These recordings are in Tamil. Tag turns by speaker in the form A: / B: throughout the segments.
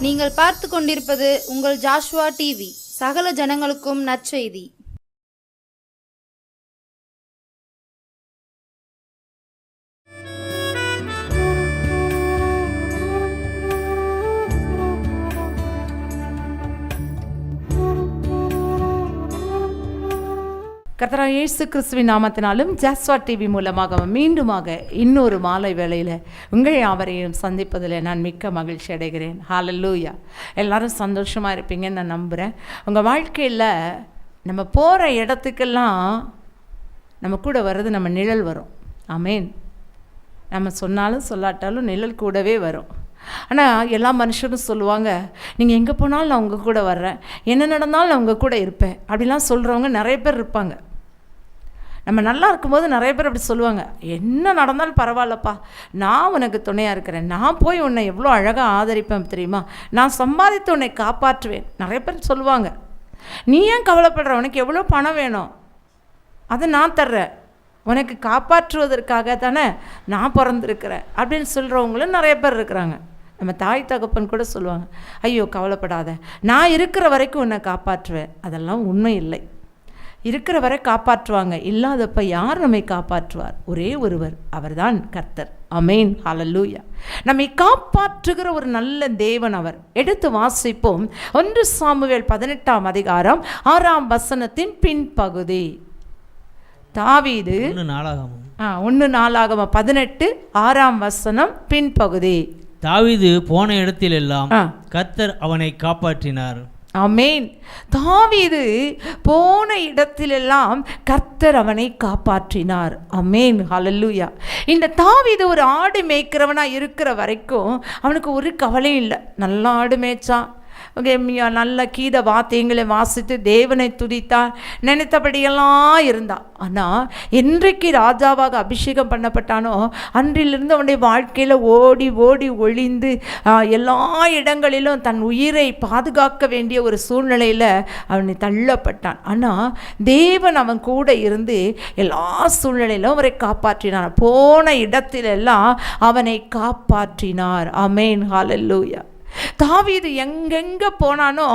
A: நீங்கள் பார்த்து கொண்டிருப்பது உங்கள் ஜாஷ்வா டிவி. சகல ஜனங்களுக்கும் நற்செய்தி.
B: கர்த்தராகிய இயேசு கிறிஸ்துவின் நாமத்தினாலும் ஜாஸ்வா டிவி மூலமாக மீண்டுமாக இன்னொரு மாலை வேளையில் உங்கள் யாவரையும் சந்திப்பதில் நான் மிக்க மகிழ்ச்சி அடைகிறேன். ஹல்லேலூயா. எல்லாரும் சந்தோஷமாக இருப்பீங்கன்னு நான் நம்புகிறேன். உங்கள் வாழ்க்கையில் நம்ம போகிற இடத்துக்கெல்லாம் நம்ம கூட வர்றது நம்ம நிழல் வரும். ஆமேன். நம்ம சொன்னாலும் சொல்லாட்டாலும் நிழல் கூடவே வரும். ஆனால் எல்லா மனுஷரும் சொல்லுவாங்க, நீங்கள் எங்கே போனாலும் நான் உங்கள் கூட வர்றேன், என்ன நடந்தாலும் நான் உங்கள் கூட இருப்பேன் அப்படிலாம் சொல்கிறவங்க நிறைய பேர் இருப்பாங்க. நம்ம நல்லா இருக்கும்போது நிறைய பேர் அப்படி சொல்லுவாங்க, என்ன நடந்தாலும் பரவாயில்லப்பா, நான் உனக்கு துணையாக இருக்கிறேன், நான் போய் உன்னை எவ்வளோ அழகாக ஆதரிப்பேன் தெரியுமா, நான் சம்பாதித்து உன்னை காப்பாற்றுவேன். நிறைய பேர் சொல்லுவாங்க. நீ ஏன் கவலைப்படுற, உனக்கு எவ்வளோ பணம் வேணும் அதை நான் தர்றேன், உனக்கு காப்பாற்றுவதற்காக தானே நான் பிறந்திருக்கிறேன் அப்படின்னு சொல்கிறவங்களும் நிறைய பேர் இருக்கிறாங்க. நம்ம தாய் தகப்பன் கூட சொல்லுவாங்க, ஐயோ கவலைப்படாத, நான் இருக்கிற வரைக்கும் உன்னை காப்பாற்றுவேன். அதெல்லாம் உண்மை இல்லை. இருக்கிற வரை காப்பாற்றுவாங்க, இல்லாதப்ப யார் நம்மை காப்பாற்றுவார்? ஒரே ஒருவர், அவர்தான் கர்த்தர். ஆமென். ஹல்லேலூயா. நம்மை காப்பாற்றுகிற ஒரு நல்ல தேவன் அவர். எடுத்து வாசிப்போம். 1 சாமுவேல் 18ஆம் அதிகாரம் 6ஆம் வசனத்தின் பின்பகுதி. தாவீது 1 நாளாகமம் 18 6ஆம் வசனம் பின்பகுதி.
C: தாவீது போன இடத்திலெல்லாம் கர்த்தர் அவனை காப்பாற்றினார்.
B: ஆமென். தாவீது போன இடத்திலெல்லாம் கர்த்தர் அவனை காப்பாற்றினார். ஆமென். ஹல்லேலூயா. இந்த தாவீது ஒரு ஆடு மேய்க்கிறவனா இருக்கிற வரைக்கும் அவனுக்கு ஒரு கவலையும் இல்லை. நல்லா ஆடு மேய்ச்சான், நல்ல கீத வாத்தியங்களை வாசித்து தேவனை துதித்தான், நினைத்தபடியெல்லாம் இருந்தான். ஆனால் என்றைக்கு ராஜாவாக அபிஷேகம் பண்ணப்பட்டானோ அன்றிலிருந்து அவனுடைய வாழ்க்கையில் ஓடி ஓடி ஒளிந்து எல்லா இடங்களிலும் தன் உயிரை பாதுகாக்க வேண்டிய ஒரு சூழ்நிலையில் அவனை தள்ளப்பட்டான். ஆனால் தேவன் அவன் கூட இருந்து எல்லா சூழ்நிலையிலும் அவரை காப்பாற்றினார். போன இடத்திலெல்லாம் அவனை காப்பாற்றினார். ஆமென். ஹல்லேலூயா. தாவீது எங்கெங்க போனானோ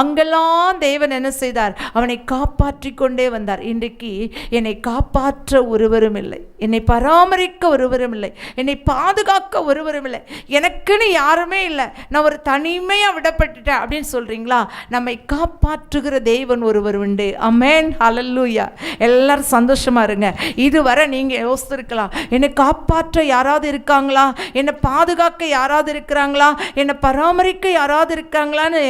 B: அங்கெல்லாம் தேவன் என்ன செய்தார்? அவனை காப்பாற்றி கொண்டே வந்தார். இன்றைக்கு என்னை காப்பாற்ற ஒருவரும் இல்லை, என்னை பராமரிக்க ஒருவரும் இல்லை, என்னை பாதுகாக்க ஒருவரும் இல்லை, எனக்குன்னு யாருமே இல்லை, நான் ஒரு தனிமையாக விடப்பட்டுட்டேன் அப்படின்னு சொல்கிறீங்களா? நம்மை காப்பாற்றுகிற தேவன் ஒருவர் உண்டு. ஆமென். ஹல்லேலூயா. எல்லாரும் சந்தோஷமாக இருங்க. இதுவரை நீங்கள் யோசிச்சிருக்கலாம், என்னை காப்பாற்ற யாராவது இருக்காங்களா, என்னை பாதுகாக்க யாராவது இருக்கிறாங்களா, என்னை பராமரிக்க யாராவது இருக்காங்களான்னு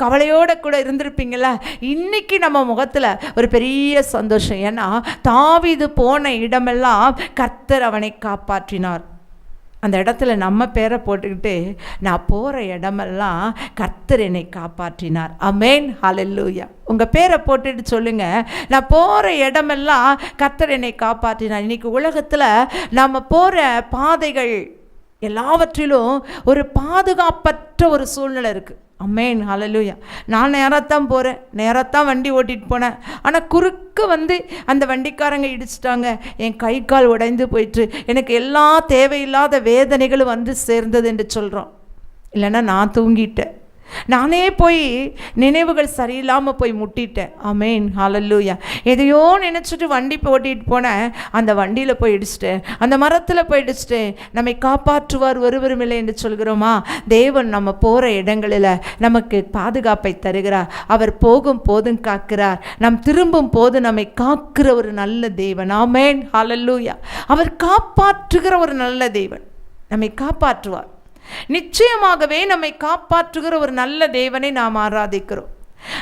B: கவலையோட கூட இருந்திருப்பீங்களா? இன்னைக்கு நம்ம முகத்தில் ஒரு பெரிய சந்தோஷம். ஏன்னா தாவீது போன இடமெல்லாம் கர்த்தர் அவனை காப்பாற்றினார். அந்த இடத்துல நம்ம பேரை போட்டுக்கிட்டு, நான் போகிற இடமெல்லாம் கர்த்தர் என்னை காப்பாற்றினார். ஆமென். ஹல்லேலூயா. உங்கள் பேரை போட்டுட்டு சொல்லுங்கள், நான் போகிற இடமெல்லாம் கர்த்தர் என்னை காப்பாற்றினார். இன்றைக்கி உலகத்தில் நம்ம போகிற பாதைகள் எல்லாவற்றிலும் ஒரு பாதுகாப்பற்ற ஒரு சூழ்நிலை இருக்குது. ஆமென். ஹல்லேலூயா. நான் நேராகத்தான் போகிறேன், நேராகத்தான் வண்டி ஓட்டிகிட்டு போனேன், ஆனால் குறுக்க வந்து அந்த வண்டிக்காரங்க இடிச்சிட்டாங்க, என் கை கால் உடைந்து போயிட்டு எனக்கு எல்லா தேவையில்லாத வேதனைகளும் வந்து சேர்ந்தது என்று சொல்கிறோம். இல்லைன்னா நான் தூங்கிட்டேன், நானே போய் நினைவுகள் சரியில்லாமல் போய் முட்டிட்டேன். ஆமென். ஹல்லேலூயா. எதையோ நினச்சிட்டு வண்டி ஓட்டிகிட்டு போனேன், அந்த வண்டியில் போய் இடிச்சிட்டேன், அந்த மரத்தில் போய் இடிச்சிட்டேன். நம்மை காப்பாற்றுவார் ஒருவரும் இல்லை என்று சொல்கிறோமா? தேவன் நம்ம போகிற இடங்களில் நமக்கு பாதுகாப்பை தருகிறார். அவர் போகும் போதும் காக்கிறார், நாம் திரும்பும் போது நம்மை காக்கிற ஒரு நல்ல தேவன். ஆமென். ஹல்லேலூயா. அவர் காப்பாற்றுகிற ஒரு நல்ல தேவன், நம்மை காப்பாற்றுவார். நிச்சயமாகவே நம்மை காப்பாற்றுகிற ஒரு நல்ல தேவனை நாம் ஆராதிக்கிறோம்.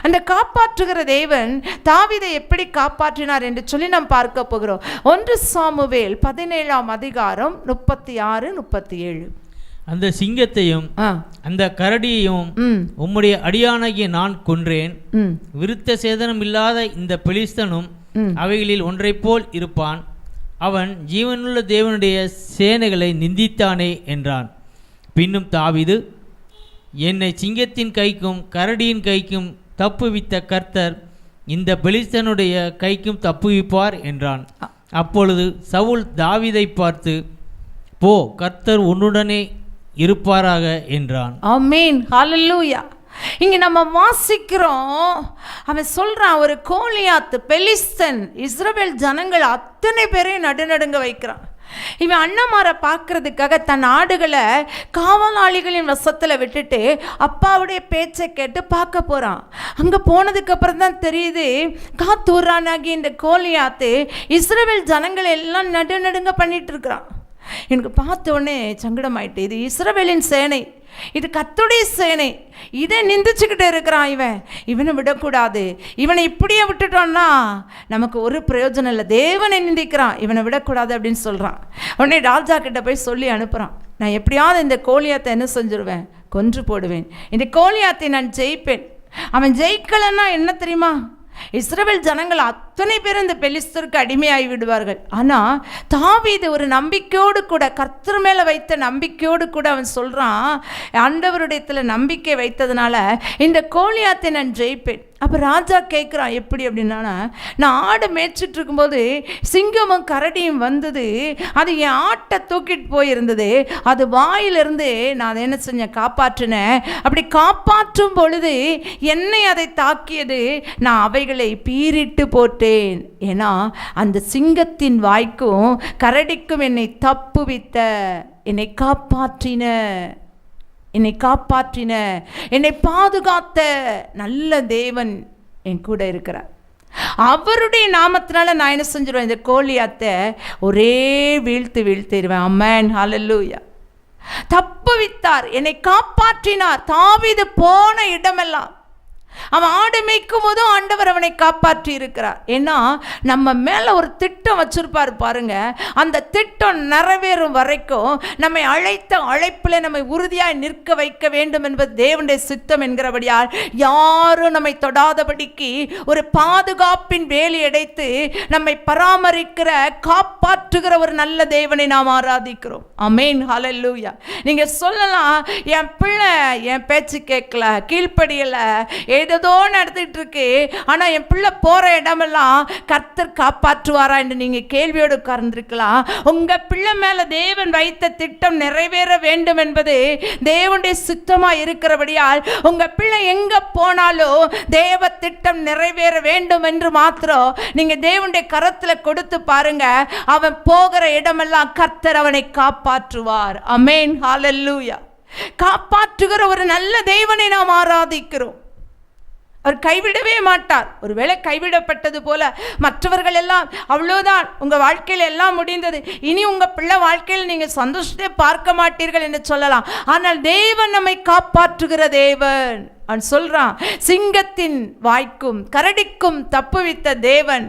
B: அந்த காப்பாற்றுகிற தேவன் தாவீதை எப்படி காப்பாற்றினார் என்று சொல்லி நாம் பார்க்க போகிறோம். 1 சாமுவேல் 17ஆம் அதிகாரம் 36-37.
C: அந்த சிங்கத்தையும் அந்த கரடியையும் உம்முடைய அடியானாகிய நான் கொன்றேன், விருத்த சேதனம் இல்லாத இந்த பெலிஸ்தனும் அவைகளில் ஒன்றை போல் இருப்பான், அவன் ஜீவனுள்ள தேவனுடைய சேனைகளை நிந்தித்தானே என்றான். பின்னும் தாவீது, என்னை சிங்கத்தின் கைக்கும் கரடியின் கைக்கும் தப்புவித்த கர்த்தர் இந்த பெலிஸ்தனுடைய கைக்கும் தப்புவிப்பார் என்றான். அப்பொழுது சவுல் தாவீதை பார்த்து, போ, கர்த்தர் உன்னுடனே இருப்பாராக என்றான்.
B: ஆமென், ஹல்லேலூயா. இங்க நம்ம வாசிக்கிறோம், அவன் சொல்றான், ஒரு கோலியாத் பெலிஸ்தன் இஸ்ரவேல் ஜனங்கள் அத்தனை பேரையும் நடுநடுங்க வைக்கிறான். இவன் அண்ணமாரை பார்க்கறதுக்காக தன் ஆடுகளை காவலாளிகளின் வசத்தில் விட்டுட்டு அப்பாவுடைய பேச்சை கேட்டு பார்க்க போகிறான். அங்கே போனதுக்கு அப்புறம் தான் தெரியுது, காத்தூரானாகி இந்த கோலியாத்து இஸ்ரவேல் ஜனங்களை எல்லாம் நடுநடுங்க பண்ணிட்டு இருக்கிறான். எனக்கு பார்த்த உடனே சங்கடமாயிட்டு, இது இஸ்ரவேலின் சேனை, இது கர்த்தருடைய சேனை, இதை நிந்திச்சுக்கிட்டு இருக்கிறான். இவனை விடக்கூடாது, இவனை இப்படியே விட்டுட்டோன்னா நமக்கு ஒரு பிரயோஜனம் இல்லை, தேவனை நிந்திக்கிறான், இவனை விடக்கூடாது அப்படின்னு சொல்கிறான். உடனே ராஜா கிட்ட போய் சொல்லி அனுப்புகிறான், நான் எப்படியாவது இந்த கோலியாத்தை என்ன செஞ்சுருவேன், கொன்று போடுவேன், இந்த கோலியாத்தை நான் ஜெயிப்பேன். அவன் ஜெயிக்கலைன்னா என்ன தெரியுமா, இஸ்ரவேல் ஜனங்கள் அத்தனை பேர் இந்த பெலிஸ்தருக்கு அடிமையாகி விடுவார்கள். ஆனால் தாவீது ஒரு நம்பிக்கையோடு கூட, கர்த்தர் மேலே வைத்த நம்பிக்கையோடு கூட அவன் சொல்கிறான், ஆண்டவருடையத்தில் நம்பிக்கை வைத்ததுனால இந்த கோலியாத்தை நான் ஜெயிப்பேன். அப்போ ராஜா கேட்குறான், எப்படி அப்படின்னா, நான் ஆடு மேய்ச்சிட்டு இருக்கும்போது சிங்கமும் கரடியும் வந்தது, அது என் ஆட்டை தூக்கிட்டு போயிருந்தது, அது வாயிலிருந்து நான் அதை என்ன செஞ்சேன், காப்பாற்றினேன். அப்படி காப்பாற்றும் பொழுது என்னை அதை தாக்கியது, நான் அவைகளை பீறிட்டு போட்டேன். ஏன்னா அந்த சிங்கத்தின் வாய்க்கும் கரடிக்கும் என்னை தப்புவித்த, என்னை காப்பாற்றின, என்னை பாதுகாத்த நல்ல தேவன் என் கூட இருக்கிறார். அவருடைய நாமத்தினால நான் என்ன செஞ்சிருவேன், இந்த கோலியாத்தை ஒரே வீழ்த்திடுவேன். ஆமென், ஹல்லேலூயா. தப்புவித்தார், என்னை காப்பாற்றினார். தாவீது போன இடமெல்லாம், அவன் ஆடு மேய்க்கும் போதும் ஆண்டவர் அவனை காப்பாற்றி இருக்கிறார். ஏன்னா நம்ம மேல ஒரு திட்டம் வச்சிருப்பார் பாருங்க, அந்த திட்டம் நிறைவேறும் வரைக்கும் நம்மை அழைத்த அழைப்பில் நம்மை உறுதியாய் நிற்க வைக்க வேண்டும் என்பது தேவனுடைய சித்தம் என்கிறபடியால் யாரும் நம்மை தொடாதபடிக்கு ஒரு பாதுகாப்பின் வேலி அடைத்து நம்மை பராமரிக்கிற, காப்பாற்றுகிற ஒரு நல்ல தேவனை நாம் ஆராதிக்கிறோம். ஆமென், ஹல்லேலூயா. நீங்க சொல்லலாம், என் பிள்ளை என் பேச்சு கேட்கல, கீழ்ப்படியல, ஏதோ நடத்திட்டு இருக்கு, ஆனா என் பிள்ளை போற இடமெல்லாம் கர்த்தர் காப்பாற்றுவாரா என்று நீங்க கேள்வியோடு உட்கார்ந்திருக்கலாம். உங்க பிள்ளை மேல தேவன் வைத்த திட்டம் நிறைவேற வேண்டும் என்பது தேவனுடைய சித்தமா இருக்கிறபடியால் உங்க பிள்ளை எங்க போனாலும் தேவ திட்டம் நிறைவேற வேண்டும் என்று மாத்திரம் நீங்க தேவனுடைய கரத்துல கொடுத்து பாருங்க, அவன் போகிற இடமெல்லாம் கர்த்தர் அவனை காப்பாற்றுவார். ஆமென், ஹல்லேலூயா. காப்பாற்றுகிற ஒரு நல்ல தேவனை நாம் ஆராதிக்கிறோம். அவர் கைவிடவே மாட்டார். ஒருவேளை கைவிடப்பட்டது போல மற்றவர்கள் எல்லாம் அவ்வளோதான், உங்கள் வாழ்க்கையில் எல்லாம் முடிந்தது, இனி உங்கள் பிள்ளை வாழ்க்கையில் நீங்கள் சந்தோஷத்தை பார்க்க மாட்டீர்கள் என்று சொல்லலாம். ஆனால் தேவன் நம்மை காப்பாற்றுகிற தேவன். அவன் சொல்றான், சிங்கத்தின் வாய்க்கும் கரடிக்கும் தப்புவித்த தேவன்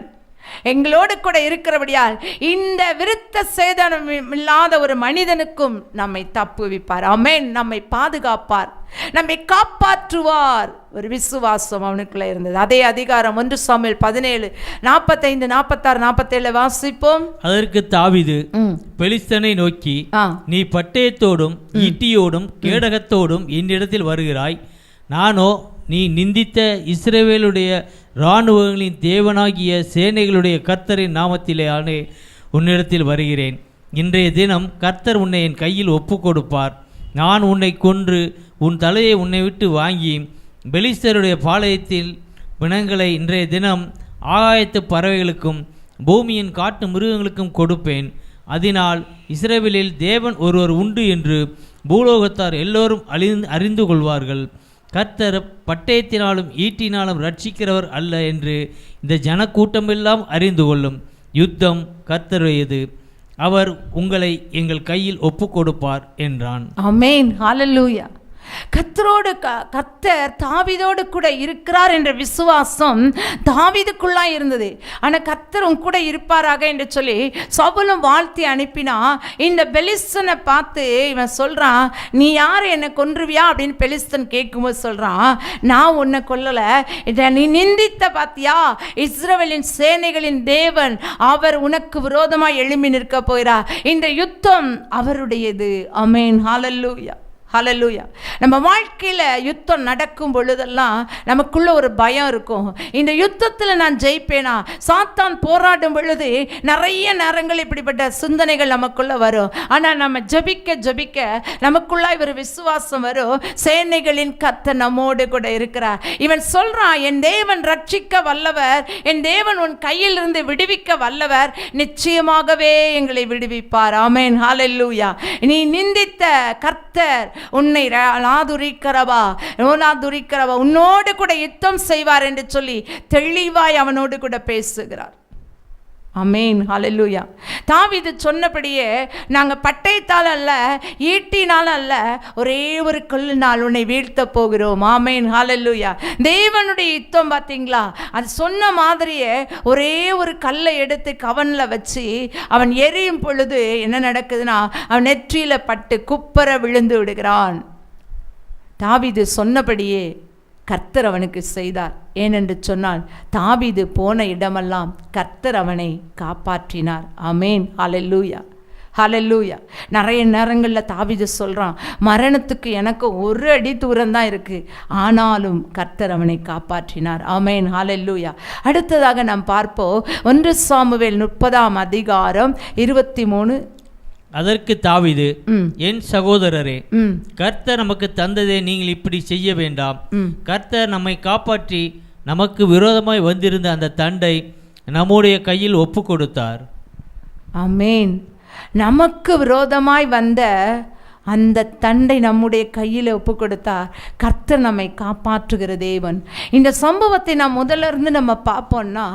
B: எங்களோடு கூட இருக்கிறபடியால் இந்த விருத்த சேதனம் இல்லாத ஒரு மனிதனுக்கும் நம்மை தப்புவிப்பார். ஆமென், நம்மை பாதுகாப்பார், நம்மை காப்பாற்றுவார். ஒரு விசுவாசம் அவனுக்குள்ள இருந்தது. அதே அதிகாரம் 1 சாமுவேல் 17 45 46 47 வாசிப்போம்.
C: அதற்கு தாவீது பெலிஸ்தனை நோக்கி, நீ பட்டயத்தோடும் ஈட்டியோடும் கேடகத்தோடும் என்னிடத்தில் வருகிறாய், நானோ நீ நிந்தித்த இஸ்ரவேலுடைய இராணுவங்களின் தேவனாகிய சேனைகளுடைய கர்த்தரின் நாமத்திலேயானே உன்னிடத்தில் வருகிறேன். இன்றைய தினம் கர்த்தர் உன்னை என் கையில் ஒப்பு கொடுப்பார். நான் உன்னை கொன்று உன் தலையை உன்னை விட்டு வாங்கி பெலிஸ்தருடைய பாளையத்தில் பிணங்களை இன்றைய தினம் ஆகாயத்து பறவைகளுக்கும் பூமியின் காட்டு மிருகங்களுக்கும் கொடுப்பேன். அதனால் இஸ்ரவேலில் தேவன் ஒருவர் உண்டு என்று பூலோகத்தார் எல்லோரும் அறிந்து கொள்வார்கள். கர்த்தர் பட்டயத்தினாலும் ஈட்டினாலும் ரட்சிக்கிறவர் அல்ல என்று இந்த ஜனக்கூட்டமெல்லாம் அறிந்து கொள்ளும். யுத்தம் கர்த்தருடையது, அவர் உங்களை எங்கள் கையில் ஒப்பு கொடுப்பார் என்றான்.
B: ஆமென், ஹல்லேலூயா. கர்த்தரோடு கர்த்தர் தாவீதோடு கூட இருக்கிறார் என்ற விசுவாசம் தாவீதுக்குள்ளா இருந்தது. ஆனால் கர்த்தர் உன் கூட இருப்பாராக என்று சொல்லி சவுலும் வாழ்த்தி அனுப்பினா. இந்த பெலிஸ்தனை பார்த்து இவன் சொல்றான், நீ யார், என்னை கொன்றுவியா அப்படின்னு பெலிஸ்தன் கேட்கும்போது சொல்றான், நான் உன்னை கொல்லலை, இதை நீ நிந்தித்த பார்த்தியா, இஸ்ரவேலின் சேனைகளின் தேவன் அவர் உனக்கு விரோதமாக எழும்பி நிற்க போகிறார், இந்த யுத்தம் அவருடையது. ஆமென், ஹல்லேலூயா, ஹல்லேலூயா. நம்ம வாழ்க்கையில் யுத்தம் நடக்கும் பொழுதெல்லாம் நமக்குள்ள ஒரு பயம் இருக்கும். இந்த யுத்தத்தில் நான் ஜெயிப்பேனா? சாத்தான் போராடும் பொழுது நிறைய நேரங்கள் இப்படிப்பட்ட சிந்தனைகள் நமக்குள்ள வரும். ஆனால் நம்ம ஜெபிக்க ஜெபிக்க நமக்குள்ளாய் ஒரு விசுவாசம் வரும். சேனைகளின் கர்த்தர் நம்மோடு கூட இருக்கிறார். இவன் சொல்றான், என் தேவன் ரட்சிக்க வல்லவர், என் தேவன் உன் கையிலிருந்து விடுவிக்க வல்லவர், நிச்சயமாகவே எங்களை விடுவிப்பார். ஆமென், ஹல்லேலூயா. நீ நிந்தித்த கர்த்தர் உன்னை உன்னோடு கூட யுத்தம் செய்வார் என்று சொல்லி தெளிவாய் அவனோடு கூட பேசுகிறார். ஆமென், ஹல்லேலூயா. தாவீது சொன்னபடியே நாங்கள் பட்டயத்தால் அல்ல, ஈட்டினால் அல்ல, ஒரே ஒரு கல்லினால் உன்னை வீழ்த்த போகிறோம். ஆமென், ஹல்லேலூயா. தேவனுடைய யுத்தம் பார்த்தீங்களா? அது சொன்ன மாதிரியே ஒரே ஒரு கல்லை எடுத்து கவனில் வச்சு அவன் எரியும் பொழுது என்ன நடக்குதுன்னா, அவன் நெற்றியில் பட்டு குப்பர விழுந்து விடுகிறான். தாவீது சொன்னபடியே கர்த்தர் அவனுக்கு செய்தார். ஏனென்று சொன்னால் தாவீது போன இடமெல்லாம் கர்த்தர் அவனை காப்பாற்றினார். ஆமென், ஹல்லேலூயா, ஹல்லேலூயா. நிறைய நேரங்களில் தாவீது சொல்கிறான், மரணத்துக்கு எனக்கு ஒரு அடி தூரம் தான் இருக்குது, ஆனாலும் கர்த்தர் அவனை காப்பாற்றினார். ஆமென், ஹல்லேலூயா. அடுத்ததாக நாம் பார்ப்போம் 1 சாமுவேல் 30:23.
C: அதற்கு தாவீது, என் சகோதரரே, கர்த்தர் நமக்கு தந்ததை நீங்கள் இப்படி செய்ய வேண்டாம். கர்த்தர் நம்மை காப்பாற்றி நமக்கு விரோதமாய் வந்திருந்த அந்த தண்டை நம்முடைய கையில் ஒப்பு கொடுத்தார்.
B: ஆமென். நமக்கு விரோதமாய் வந்த அந்த தண்டை நம்முடைய கையில் ஒப்பு கொடுத்தார். கர்த்தர் நம்மை காப்பாற்றுகிற தேவன். இந்த சம்பவத்தை நாம் முதல்ல இருந்து நம்ம பார்ப்போம்னா,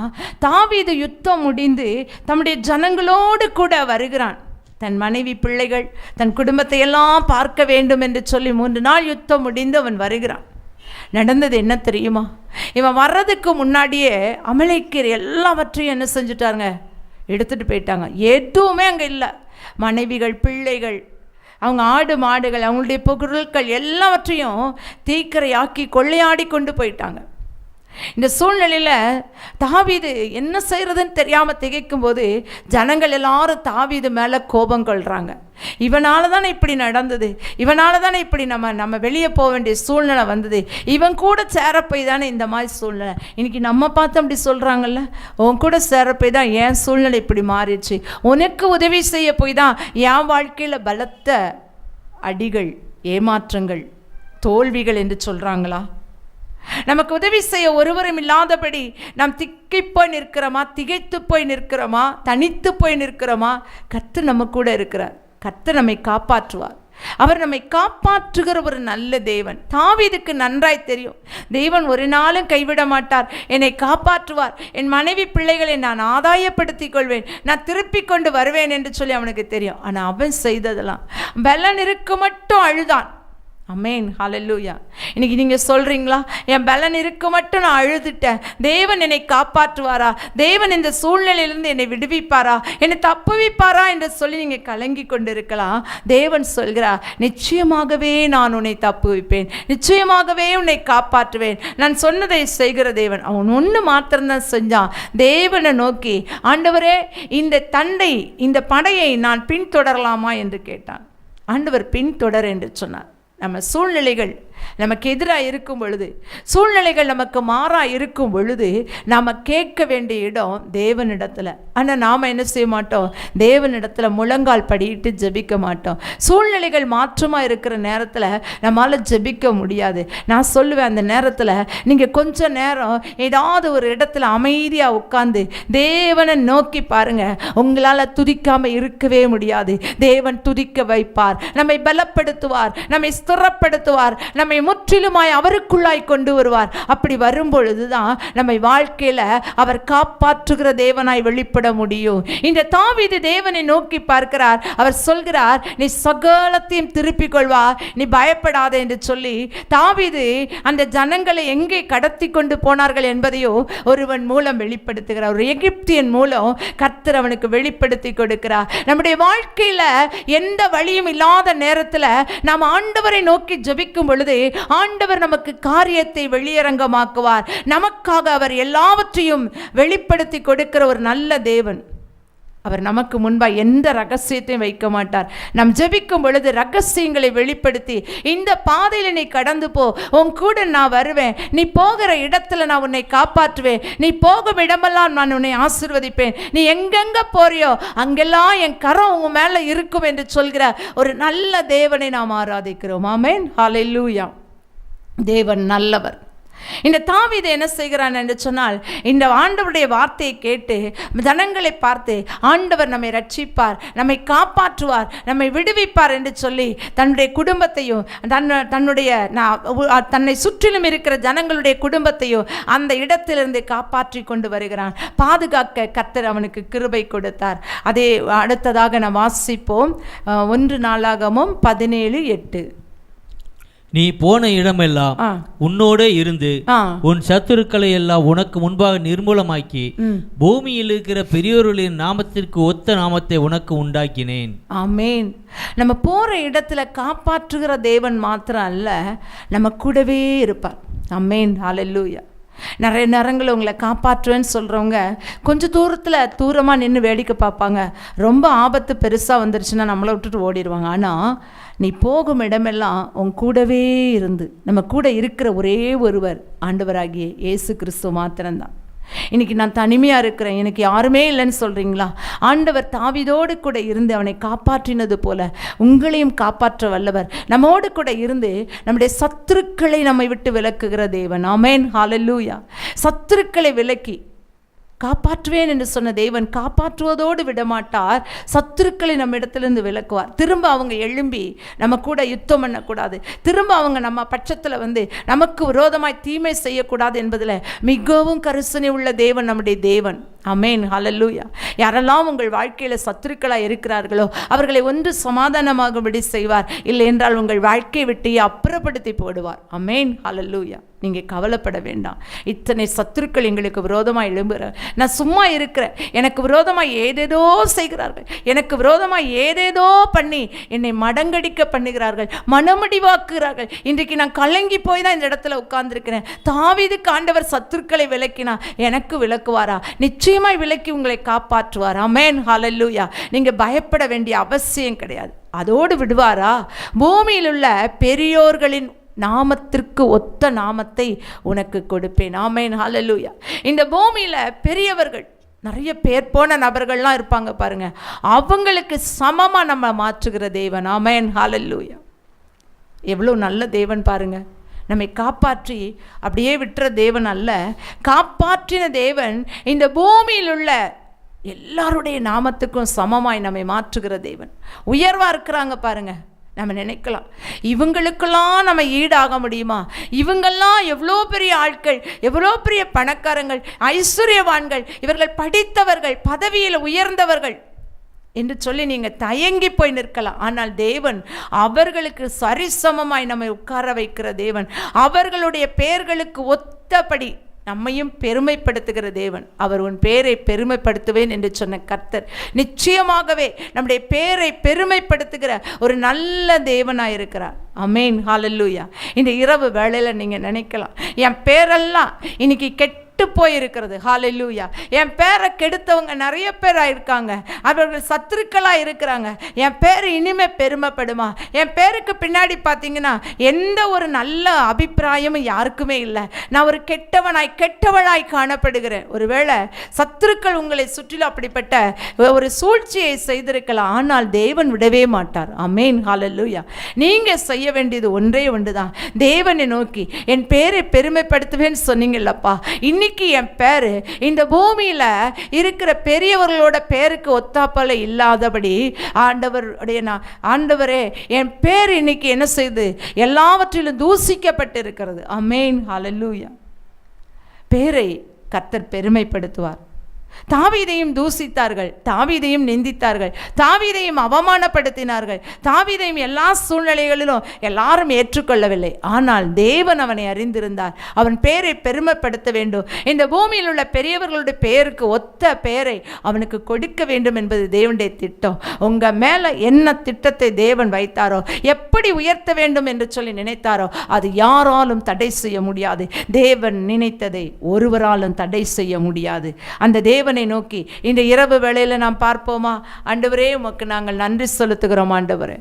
B: தாவீது யுத்தம் முடிந்து தம்முடைய ஜனங்களோடு கூட வருகிறான். தன் மனைவி, பிள்ளைகள், தன் குடும்பத்தை எல்லாம் பார்க்க வேண்டும் என்று சொல்லி 3 நாள் யுத்தம் முடிந்து அவன் வருகிறான். நடந்தது என்ன தெரியுமா? இவன் வர்றதுக்கு முன்னாடியே அமலேக்கியர் எல்லாவற்றையும் என்ன செஞ்சுட்டாங்க? எடுத்துகிட்டு போயிட்டாங்க. எதுவுமே அங்கே இல்லை. மனைவிகள், பிள்ளைகள், அவங்க ஆடு மாடுகள், அவங்களுடைய பொருட்கள் எல்லாவற்றையும் தீக்கிரையாக்கி கொள்ளையாடி கொண்டு போயிட்டாங்க. இந்த சூழ்நிலையில் தாவீது என்ன செய்கிறதுன்னு தெரியாமல் திகைக்கும் போது ஜனங்கள் எல்லாரும் தாவீது மேலே கோபம் கொள்கிறாங்க. இவனால தானே இப்படி நடந்தது, இவனால தானே இப்படி நம்ம வெளியே போக வேண்டிய சூழ்நிலை வந்தது, இவன் கூட சேரப்போய் தானே இந்த மாதிரி சூழ்நிலை. இன்னைக்கு நம்ம பார்த்து அப்படி சொல்கிறாங்கல்ல, உன் கூட சேரப்போய் தான் என் சூழ்நிலை இப்படி மாறிடுச்சு, உனக்கு உதவி செய்ய போய் தான் என் வாழ்க்கையில் பலத்த அடிகள், ஏமாற்றங்கள், தோல்விகள் என்று சொல்கிறாங்களா? நமக்கு உதவி செய்ய ஒருவரும் இல்லாதபடி நாம் திக்கிப்போய் நிற்கிறோமா, திகைத்து போய் நிற்கிறோமா, தனித்து போய் நிற்கிறோமா? கர்த்தர் நம்ம கூட இருக்கிறார். கர்த்தர் நம்மை காப்பாற்றுவார். அவர் நம்மை காப்பாற்றுகிற ஒரு நல்ல தேவன். தாவீதுக்கு நன்றாய் தெரியும், தேவன் ஒரு நாளும் கைவிட மாட்டார், என்னை காப்பாற்றுவார், என் மனைவி பிள்ளைகளை நான் ஆதாயப்படுத்திக் கொள்வேன், நான் திருப்பி கொண்டு வருவேன் என்று சொல்லி அவனுக்கு தெரியும். ஆனால் அவன் செய்ததெல்லாம் பலன் இருக்கு மட்டும் அழுதான். அமேன், ஹல்லேலூயா. இன்னைக்கு நீங்கள் சொல்கிறீங்களா, என் பலன் இருக்க மட்டும் நான் அழுதுட்டேன், தேவன் என்னை காப்பாற்றுவாரா, தேவன் இந்த சூழ்நிலையிலிருந்து என்னை விடுவிப்பாரா, என்னை தப்புவிப்பாரா என்று சொல்லி நீங்கள் கலங்கி கொண்டு இருக்கலாம். தேவன் சொல்கிறார், நிச்சயமாகவே நான் உன்னை தப்புவிப்பேன், நிச்சயமாகவே உன்னை காப்பாற்றுவேன், நான் சொன்னதை செய்கிற தேவன். அவன் ஒன்று மாத்திரம்தான் செஞ்சான். தேவனை நோக்கி, ஆண்டவரே இந்த தண்டை, இந்த படையை நான் பின்தொடரலாமா என்று கேட்டான். ஆண்டவர் பின்தொடர் என்று சொன்னார். நம்ம சூழ்நிலைகள் நமக்கு எதிராக இருக்கும் பொழுது, சூழ்நிலைகள் நமக்கு மாறாக இருக்கும் பொழுது நாம் கேட்க வேண்டிய இடம் தேவனிடத்தில். ஆனால் நாம் என்ன செய்ய மாட்டோம்? தேவனிடத்தில் முழங்கால் படியிட்டு ஜெபிக்க மாட்டோம். சூழ்நிலைகள் மாற்றமாக இருக்கிற நேரத்தில் நம்மளால் ஜெபிக்க முடியாது. நான் சொல்லுவேன், அந்த நேரத்தில் நீங்கள் கொஞ்ச நேரம் ஏதாவது ஒரு இடத்துல அமைதியாக உட்காந்து தேவனை நோக்கி பாருங்கள். உங்களால் துதிக்காமல் இருக்கவே முடியாது. தேவன் துதிக்க வைப்பார், நம்மை பலப்படுத்துவார், நம்மை ஸ்திரப்படுத்துவார், நம்மை முற்றிலுமாய் அவருக்குள்ளாய் கொண்டு வருவார். அப்படி வரும்பொழுது தான் நம்மை வாழ்க்கையில் அவர் காப்பாற்றுகிற தேவனாய் வெளிப்பட முடியும். இந்த தாவீது தேவனை நோக்கி பார்க்கிறார். அவர் சொல்கிறார், நீ சகலத்தையும் திருப்பிக் கொள்வார், நீ பயப்படாத என்று சொல்லி தாவீது அந்த ஜனங்களை எங்கே கடத்தி கொண்டு போனார்கள் என்பதையோ ஒருவன் மூலம் வெளிப்படுத்துகிறார். ஒரு எகிப்தியன் மூலம் கர்த்தர் அவனுக்கு வெளிப்படுத்தி கொடுக்கிறார். நம்முடைய வாழ்க்கையில் எந்த வழியும் இல்லாத நேரத்தில் நாம் ஆண்டவரை நோக்கி ஜெபிக்கும் பொழுது ஆண்டவர் நமக்கு காரியத்தை வெளியரங்கமாக்குவார். நமக்காக அவர் எல்லாவற்றையும் வெளிப்படுத்தி கொடுக்கிற ஒரு நல்ல தேவன். அவர் நமக்கு முன்பாக எந்த ரகசியத்தையும் வைக்க மாட்டார். நாம் ஜெபிக்கும் பொழுது ரகசியங்களை வெளிப்படுத்தி, இந்த பாதையில் நீ கடந்து போ, உன் கூட நான் வருவேன், நீ போகிற இடத்துல நான் உன்னை காப்பாற்றுவேன், நீ போகும் இடமெல்லாம் நான் உன்னை ஆசீர்வதிப்பேன், நீ எங்கெங்க போறியோ அங்கெல்லாம் என் கரம் உங்க மேல இருக்கும் என்று சொல்கிற ஒரு நல்ல தேவனை நாம் ஆராதிக்கிறோம். ஆமென், ஹல்லேலூயா. தேவன் நல்லவர். இந்த தாவீது என்ன செய்கிறான் என்று சொன்னால், இந்த ஆண்டவருடைய வார்த்தையை கேட்டு ஜனங்களை பார்த்து, ஆண்டவர் நம்மை ரட்சிப்பார், நம்மை காப்பாற்றுவார், நம்மை விடுவிப்பார் என்று சொல்லி தன்னுடைய குடும்பத்தையும் தன்னை சுற்றிலும் இருக்கிற ஜனங்களுடைய குடும்பத்தையும் அந்த இடத்திலிருந்து காப்பாற்றி கொண்டு வருகிறான். பாதுகாக்க கர்த்தர் அவனுக்கு கிருபை கொடுத்தார். அதே அடுத்ததாக நாம் வாசிப்போம் 1 நாளாகமம் 17:8.
C: நீ போன இடமெல்லாம் உன்னோடே இருந்து உன் சத்துருக்களை எல்லாம் உனக்கு முன்பாக நிர்மூலமாக்கி பூமியில் இருக்கிற பெரியோர்களின் நாமத்திற்கு ஒத்த நாமத்தை உனக்கு உண்டாக்கினேன்.
B: ஆமென். நம்ம போற இடத்துல காப்பாற்றுகிற தேவன் மாத்திரம் அல்ல, நம்ம கூடவே இருப்பார். ஆமென், ஹல்லேலூயா. நிறைய நேரங்கள் உங்களை காப்பாற்றுவேன்னு சொல்கிறவங்க கொஞ்சம் தூரமாக நின்று வேடிக்கை பார்ப்பாங்க. ரொம்ப ஆபத்து பெருசாக வந்துருச்சுன்னா நம்மளை விட்டுட்டு ஓடிடுவாங்க. ஆனால் நீ போகும் இடமெல்லாம் உன் கூடவே இருந்து நம்ம கூட இருக்கிற ஒரே ஒருவர் ஆண்டவராகிய இயேசு கிறிஸ்து மாத்திரம்தான். இன்னைக்கு நான் தனிமையாக இருக்கிறேன், எனக்கு யாருமே இல்லைன்னு சொல்கிறீங்களா? ஆண்டவர் தாவீதோடு கூட இருந்து அவனை காப்பாற்றினது போல உங்களையும் காப்பாற்ற வல்லவர். நம்மோடு கூட இருந்து நம்முடைய சத்துருக்களை நம்மை விட்டு விலக்குகிற தேவன். ஆமென், ஹல்லேலூயா. சத்துருக்களை விலக்கி காப்பாற்றுவேன் என்று சொன்ன தேவன் காப்பாற்றுவதோடு விடமாட்டார், சத்துருக்களை நம்ம இடத்துலேருந்து விலக்குவார். திரும்ப அவங்க எழும்பி நம்ம கூட யுத்தம் பண்ணக்கூடாது, திரும்ப அவங்க நம்ம பட்சத்தில் நமக்கு விரோதமாய் தீமை செய்யக்கூடாது என்பதில் மிகவும் கரிசனை உள்ள தேவன் நம்முடைய தேவன். ஆமென், ஹல்லேலூயா. யாரெல்லாம் உங்கள் வாழ்க்கையில் சத்துருக்களாக இருக்கிறார்களோ அவர்களை ஒன்று சமாதானமாகும்படி செய்வார், இல்லை என்றால் உங்கள் வாழ்க்கையை விட்டு அப்புறப்படுத்தி போடுவார். ஆமென், ஹல்லேலூயா. நீங்கள் கவலைப்பட வேண்டாம். இத்தனை சத்துருக்கள் எங்களுக்கு விரோதமாக எழும்புகிற, நான் சும்மா இருக்கிறேன், எனக்கு விரோதமாக ஏதேதோ செய்கிறார்கள், எனக்கு விரோதமாக ஏதேதோ பண்ணி என்னை மடங்கடிக்க பண்ணுகிறார்கள், மனமடிவாக்குகிறார்கள். இன்றைக்கு நான் கலங்கி போய் தான் இந்த இடத்துல உட்கார்ந்துருக்கிறேன். தாவீதுக்கு ஆண்டவர் சத்துருக்களை விலக்கினா எனக்கு விலக்குவாரா? நிச்சயமாய் விலக்கி உங்களை காப்பாற்றுவார். ஆமென், ஹல்லேலூயா. நீங்கள் பயப்பட வேண்டிய அவசியம் கிடையாது. அதோடு விடுவாரா? பூமியில் உள்ள பெரியோர்களின் நாமத்திற்கு ஒத்த நாமத்தை உனக்கு கொடுப்பேன். ஆமென், ஹல்லேலூயா. இந்த பூமியில் பெரியவர்கள் நிறைய பேர் போன நபர்கள்லாம் இருப்பாங்க பாருங்க, அவங்களுக்கு சமமாக நம்ம மாற்றுகிற தேவன். ஆமென், ஹல்லேலூயா. எவ்வளோ நல்ல தேவன் பாருங்க. நம்மை காப்பாற்றி அப்படியே விட்டுற தேவன் அல்ல, காப்பாற்றின தேவன் இந்த பூமியில் உள்ள எல்லாருடைய நாமத்துக்கும் சமமாய் நம்மை மாற்றுகிற தேவன். உயர்வாக இருக்கிறாங்க பாருங்க. நம்ம நினைக்கலாம், இவங்களுக்கெல்லாம் நம்ம ஈடாக முடியுமா? இவங்கெல்லாம் எவ்வளோ பெரிய ஆட்கள், எவ்வளோ பெரிய பணக்காரங்கள், ஐஸ்வர்யவான்கள், இவர்கள் படித்தவர்கள், பதவியில் உயர்ந்தவர்கள் என்று சொல்லி நீங்கள் தயங்கி போய் நிற்கலாம். ஆனால் தேவன் அவர்களுக்கு சரிசமமாய் நம்மை உட்கார வைக்கிற தேவன், அவர்களுடைய பெயர்களுக்கு ஒத்தபடி நம்மையும் பெருமைப்படுத்துகிற தேவன். அவர் உன் பேரை பெருமைப்படுத்துவேன் என்று சொன்ன கர்த்தர் நிச்சயமாகவே நம்முடைய பேரை பெருமைப்படுத்துகிற ஒரு நல்ல தேவனாக இருக்கிறார். ஆமென், ஹல்லேலூயா. இந்த இரவு வேளையில் நீங்கள் நினைக்கலாம், என் பேரெல்லாம் இன்னைக்கு கெட்டு போயிருக்கிறது. ஹல்லேலூயா. என் பேரை கெடுத்தவங்க நிறைய பேராக இருக்காங்க, அவர்கள் சத்துருக்களாக இருக்கிறாங்க, என் பேர் இனிமே பெருமைப்படுமா? என் பேருக்கு பின்னாடி பார்த்தீங்கன்னா எந்த ஒரு நல்ல அபிப்பிராயமும் யாருக்குமே இல்லை. நான் ஒரு கெட்டவளாய் காணப்படுகிறேன். ஒருவேளை சத்துருக்கள் உங்களை சுற்றிலும் அப்படிப்பட்ட ஒரு சூழ்ச்சியை செய்திருக்கலாம், ஆனால் தேவன் விடவே மாட்டார். ஆமென், ஹல்லேலூயா. நீங்கள் செய்ய வேண்டியது ஒன்றே ஒன்றுதான். தேவனை நோக்கி என் பேரை பெருமைப்படுத்துவேன்னு சொன்னீங்கல்லப்பா, இன்னைக்கு என் பேரு இந்த பூமியில இருக்கிற பெரியவர்களோட பேருக்கு ஒத்தாப்பல இல்லாதபடி ஆண்டவரே என் பேர் இன்னைக்கு என்ன செய்து எல்லாவற்றிலும் தூசிக்கப்பட்டு இருக்கிறது. ஆமென், ஹல்லேலூயா. பேரை கர்த்தர் பெருமைப்படுத்துவார். தாவீதையும் தூசித்தார்கள், தாவீதையும் நிந்தித்தார்கள், தாவீதையும் அவமானப்படுத்தினார்கள், தாவீதையும் எல்லா சூழ்நிலைகளிலும் எல்லாரும் ஏற்றுக்கொள்ளவில்லை. ஆனால் தேவன் அவனை அறிந்திருந்தார். அவன் பேரை பெருமைப்படுத்த வேண்டும், இந்த பூமியில் உள்ள பெரியவர்களுடைய பெயருக்கு ஒத்த பெயரை அவனுக்கு கொடுக்க வேண்டும் என்பது தேவனுடைய திட்டம். உங்க மேல என்ன திட்டத்தை தேவன் வைத்தாரோ, எப்படி உயர்த்த வேண்டும் என்று சொல்லி நினைத்தாரோ, அது யாராலும் தடை செய்ய முடியாது. தேவன் நினைத்ததை ஒருவராலும் தடை செய்ய முடியாது. அந்த தேவன் தேவனை நோக்கி இந்த இரவு வேளையில் நாம் பார்ப்போமா? ஆண்டவரே, உமக்கு நாங்கள் நன்றி செலுத்துகிறோம். ஆண்டவரே,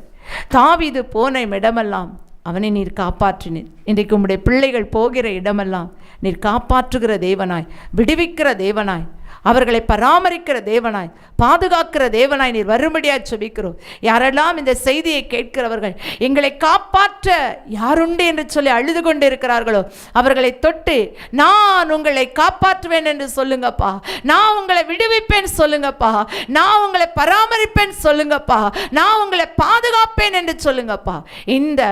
B: தாவீது போன இடமெல்லாம் அவனை நீர் காப்பாற்றினீர். இன்றைக்கு உம்முடைய பிள்ளைகள் போகிற இடமெல்லாம் நீர் காப்பாற்றுகிற தேவனாய், விடுவிக்கிற தேவனாய், அவர்களை பராமரிக்கிற தேவனாய், பாதுகாக்கிற தேவனாய் நீர் வரும்படியாக செபிக்கிறோம். யாரெல்லாம் இந்த செய்தியை கேட்கிறவர்கள் எங்களை காப்பாற்ற யாருண்டு என்று சொல்லி அழுது கொண்டு இருக்கிறார்களோ அவர்களை தொட்டு நான் உங்களை காப்பாற்றுவேன் என்று சொல்லுங்கப்பா, நான் உங்களை விடுவிப்பேன் சொல்லுங்கப்பா, நான் உங்களை பராமரிப்பேன் சொல்லுங்கப்பா, நான் உங்களை பாதுகாப்பேன் என்று சொல்லுங்கப்பா. இந்த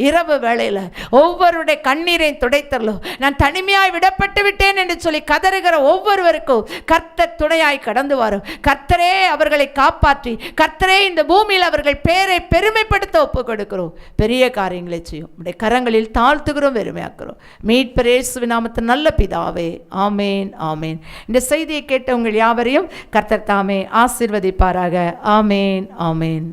B: இரவு வேளையில் ஒவ்வொருடைய கண்ணீரை துடைத்தரலோ, நான் தனிமையாய் விடப்பட்டு விட்டேன் என்று சொல்லி கதறுகிற ஒவ்வொருவருக்கும் கர்த்தர் துணையாய் கடந்து வரும். கர்த்தரே அவர்களை காப்பாற்றி, கர்த்தரே இந்த பூமியில் அவர்கள் பேரை பெருமைப்படுத்த ஒப்பு கொடுக்கிறோம். பெரிய காரியங்களை செய்யும் உடைய கரங்களில் தாழ்த்துகிறோம், பெருமையாக்குறோம். மீட்பர் இயேசுவின் நாமத்தில் நல்ல பிதாவே, ஆமேன், ஆமேன். இந்த செய்தியை கேட்ட உங்கள் யாவரையும் கர்த்தர் தாமே ஆசீர்வதிப்பாராக. ஆமேன், ஆமேன்.